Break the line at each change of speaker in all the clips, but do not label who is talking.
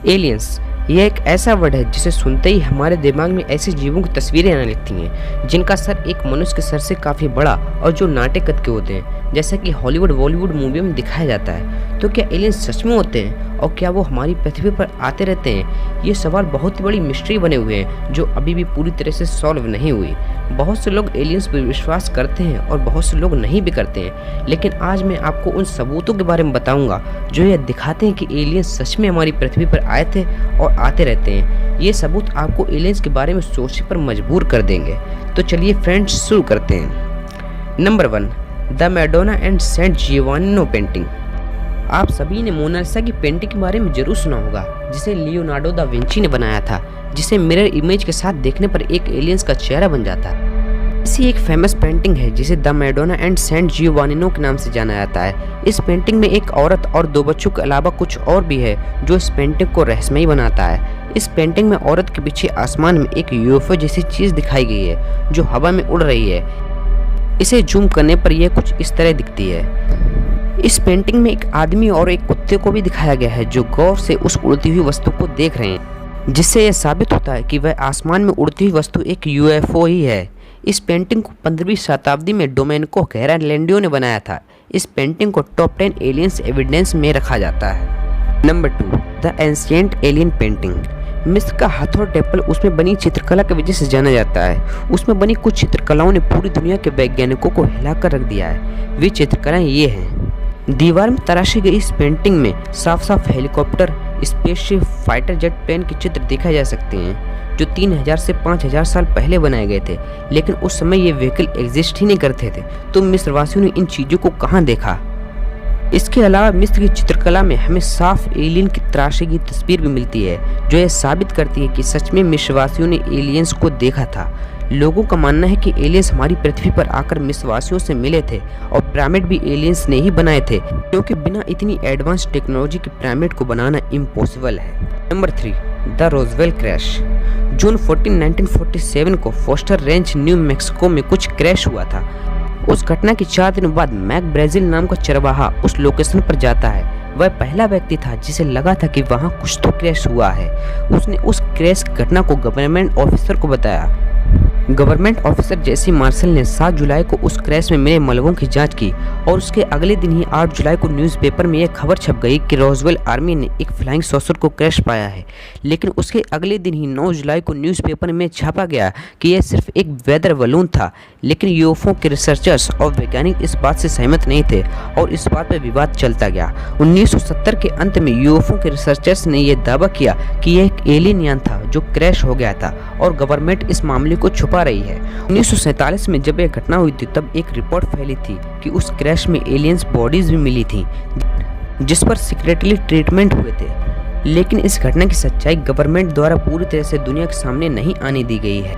Aliens यह एक ऐसा वर्ड है जिसे सुनते ही हमारे दिमाग में ऐसे जीवों की तस्वीरें आने लगती हैं जिनका सर एक मनुष्य के सर से काफ़ी बड़ा और जो नाटे कद के होते हैं, जैसा कि हॉलीवुड बॉलीवुड मूवी में दिखाया जाता है। तो क्या एलियंस सच में होते हैं और क्या वो हमारी पृथ्वी पर आते रहते हैं? ये सवाल बहुत ही बड़ी मिस्ट्री बने हुए हैं जो अभी भी पूरी तरह से सॉल्व नहीं हुई। बहुत से लोग एलियंस पर विश्वास करते हैं और बहुत से लोग नहीं भी करते हैं, लेकिन आज मैं आपको उन सबूतों के बारे में बताऊंगा जो यह दिखाते हैं कि एलियंस सच में हमारी पृथ्वी पर आए थे और आते रहते हैं। ये सबूत आपको एलियंस के बारे में सोचने पर मजबूर कर देंगे। तो चलिए फ्रेंड्स, शुरू करते हैं। Number 1, the Madonna and Saint Giovanni painting. आप सभी ने मोनालिसा की पेंटिंग के बारे में जरूर सुना होगा, जिसे लियोनार्डो दा विंची ने बनाया था, जिसे मिरर इमेज के साथ देखने पर एक एलियंस का चेहरा बन जाता है। ऐसी एक फेमस पेंटिंग है जिसे the Madonna and Saint Giovanni के नाम से जाना जाता है। इस पेंटिंग में एक औरत और 2 बच्चों के अलावा कुछ और भी है जो इस पेंटिंग को रहस्यमयी बनाता है। इस पेंटिंग में औरत के पीछे आसमान में एक यूएफओ जैसी चीज दिखाई गई है जो हवा में उड़ रही है। इसे जूम करने पर यह कुछ इस तरह दिखती है। इस पेंटिंग में एक आदमी और एक कुत्ते को भी दिखाया गया है जो गौर से उस उड़ती हुई वस्तु को देख रहे हैं, जिससे यह साबित होता है कि वह आसमान में उड़ती हुई वस्तु एक यूएफओ ही है। इस पेंटिंग को 15वीं शताब्दी में डोमेनिको कैरालैंडियो ने बनाया था। इस पेंटिंग को टॉप 10 एलियंस एविडेंस में रखा जाता है। Number 2, the ancient alien painting. मिस्र का हाथोर टेम्पल उसमें बनी चित्रकला की वजह से जाना जाता है। उसमें बनी कुछ चित्रकलाओं ने पूरी दुनिया के वैज्ञानिकों को हिलाकर रख दिया है। वे चित्रकलाएं ये हैं। दीवार में तराशी गई इस पेंटिंग में साफ साफ helicopter, spaceship, fighter jet plane के चित्र देखे जा सकते हैं जो 3000 से 5000 साल पहले बनाए गए थे, लेकिन उस समय ये व्हीकल एग्जिस्ट ही नहीं करते थे। तो मिस्र वासियों ने इन चीज़ों को कहाँ देखा? इसके अलावा मिस्र की चित्रकला में हमें साफ एलियन की तराशी की तस्वीर भी मिलती है जो यह साबित करती है कि सच में मिस्रवासियों ने एलियंस को देखा था। लोगों का मानना है कि एलियंस हमारी पृथ्वी पर आकर मिस्रवासियों से मिले थे और पिरामिड भी एलियंस ने ही बनाए थे, क्योंकि बिना इतनी एडवांस टेक्नोलॉजी के पिरामिड को बनाना इम्पॉसिबल है। Number 3, the Roswell crash. June 14, 1947 को फोस्टर रेंज, न्यू मैक्सिको में कुछ क्रैश हुआ था। उस घटना के 4 दिन बाद मैक ब्राजील नाम का चरवाहा उस लोकेशन पर जाता है। वह पहला व्यक्ति था जिसे लगा था कि वहां कुछ तो क्रैश हुआ है। उसने उस क्रैश घटना को गवर्नमेंट ऑफिसर को बताया। गवर्नमेंट ऑफिसर जेसी मार्शल ने 7 जुलाई को उस क्रैश में मिले मलबों की जांच की और उसके अगले दिन ही 8 जुलाई को न्यूज़पेपर में यह खबर छप गई कि रोजवेल आर्मी ने एक फ्लाइंग सॉसर को क्रैश पाया है। लेकिन उसके अगले दिन ही 9 जुलाई को न्यूज़पेपर में छापा गया कि यह सिर्फ एक वेदर बलून था। लेकिन यूएफओ के रिसर्चर्स और वैज्ञानिक इस बात से सहमत नहीं थे और इस बात पर विवाद चलता गया। 1970 के अंत में यूएफओ के रिसर्चर्स ने यह दावा किया कि यह एक एलियन यान था जो क्रैश हो गया था और गवर्नमेंट इस मामले को छुपा रही है। 1947 में जब यह घटना हुई थी तब एक रिपोर्ट फैली थी कि उस क्रैश में एलियंस बॉडीज भी मिली थी जिस पर सीक्रेटली ट्रीटमेंट हुए थे। लेकिन इस घटना की सच्चाई गवर्नमेंट द्वारा पूरी तरह से दुनिया के सामने नहीं आने दी गई है।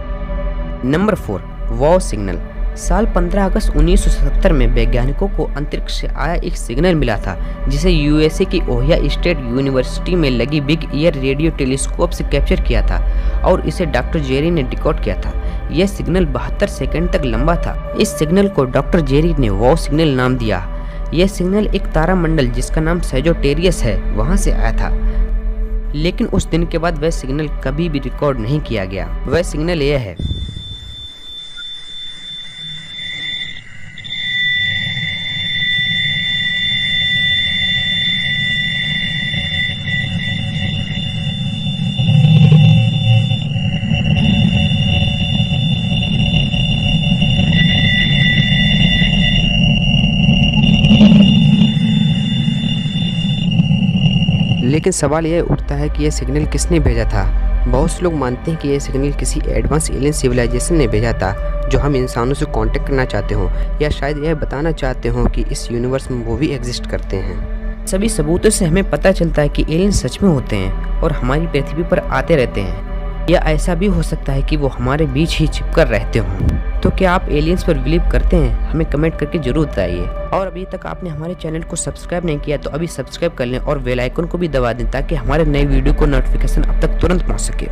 नंबर 4, वाव सिग्नल। साल 15 अगस्त 1970 में वैज्ञानिकों को अंतरिक्ष से आया एक सिग्नल मिला था जिसे यूएसए की ओहियो स्टेट यूनिवर्सिटी में लगी बिग ईयर रेडियो टेलीस्कोप से कैप्चर किया था और इसे डॉक्टर जेरी ने डिकोड किया था। यह सिग्नल 72 सेकंड तक लंबा था। इस सिग्नल को डॉक्टर जेरी ने वाव सिग्नल नाम दिया। यह सिग्नल एक तारामंडल जिसका नाम सैजिटेरियस है वहां से आया था, लेकिन उस दिन के बाद वह सिग्नल कभी भी रिकॉर्ड नहीं किया गया। वह सिग्नल यह है। लेकिन सवाल यह उठता है कि यह सिग्नल किसने भेजा था। बहुत से लोग मानते हैं कि यह सिग्नल किसी एडवांस एलियन सिविलाइजेशन ने भेजा था जो हम इंसानों से कांटेक्ट करना चाहते हों या शायद यह बताना चाहते हों कि इस यूनिवर्स में वो भी एग्जिस्ट करते हैं। सभी सबूतों से हमें पता चलता है कि एलियन सच में होते हैं और हमारी पृथ्वी पर आते रहते हैं, या ऐसा भी हो सकता है कि वो हमारे बीच ही छिपकर रहते हों। तो क्या आप एलियंस पर बिलीव करते हैं? हमें कमेंट करके जरूर बताइए। और अभी तक आपने हमारे चैनल को सब्सक्राइब नहीं किया तो अभी सब्सक्राइब कर लें और बेल आइकन को भी दबा दें ताकि हमारे नए वीडियो को नोटिफिकेशन अब तक तुरंत पहुंच सके।